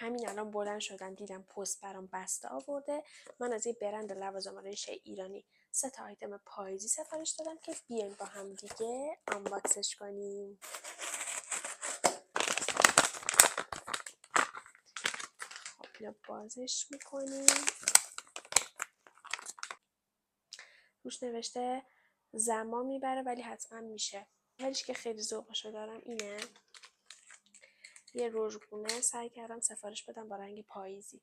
همین الان بلند شدم دیدم پست برام بسته آورده. من از یه برند لوازم آرایش ایرانی 3 تا آیتم پاییزی سفارش دادم که بیایم با هم دیگه آنباکسش کنیم. خب اینو بازش میکنیم. روش نوشته زمان میبره ولی حتما میشه. ولیش که خیلی ذوقشو دارم اینه. یه رژگونه سعی کردم سفارش بدم با رنگ پاییزی.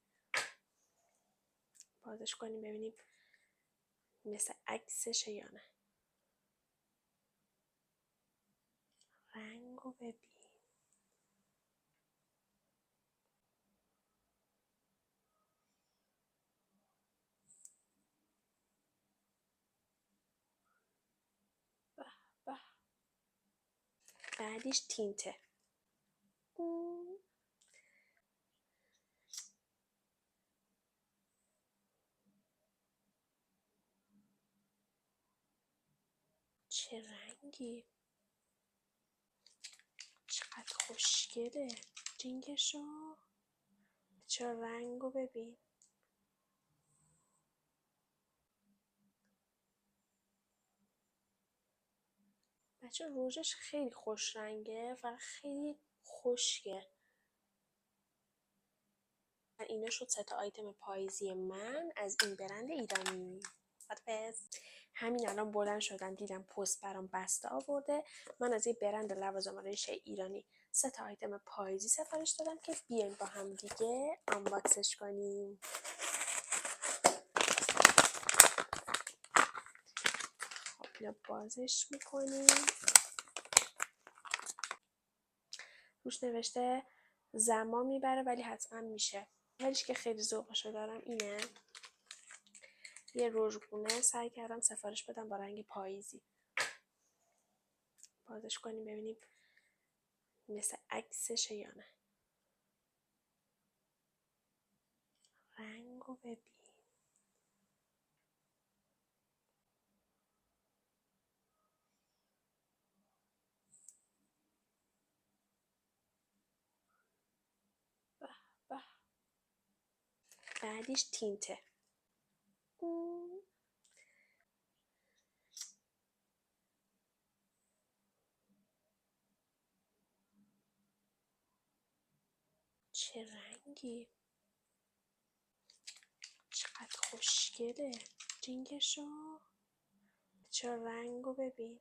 بازش کنیم ببینیم مثل عکسشه یا نه. رنگو ببین. به به. بعدیش تینته. چه رنگی؟ چقدر خوشگله. جینگشو. چه رنگو ببین. بچه روژش خیلی خوش رنگه و خیلی خوشگه. اینا شد 3 تا آیتم پاییزی من از این برند ایرانی. خدافظ. همین الان بلند شدم دیدم پست برام بسته آورده. من از یه برند لوازم آرایش ایرانی 3 تا آیتم پاییزی سفارش دادم که بیایم با هم دیگه آنباکسش کنیم. خب اینو بازش میکنیم. روش نوشته زمان میبره ولی حتما میشه. ولیش که خیلی ذوقشو دارم اینه. یه رژگونه سعی کردم سفارش بدم با رنگ پاییزی. بازش کنیم ببینیم مثل عکسشه یا نه. رنگو ببین. به به. بعدیش تینته. چه رنگی؟ چقدر خوشگله. جینگشو. چه رنگو ببین.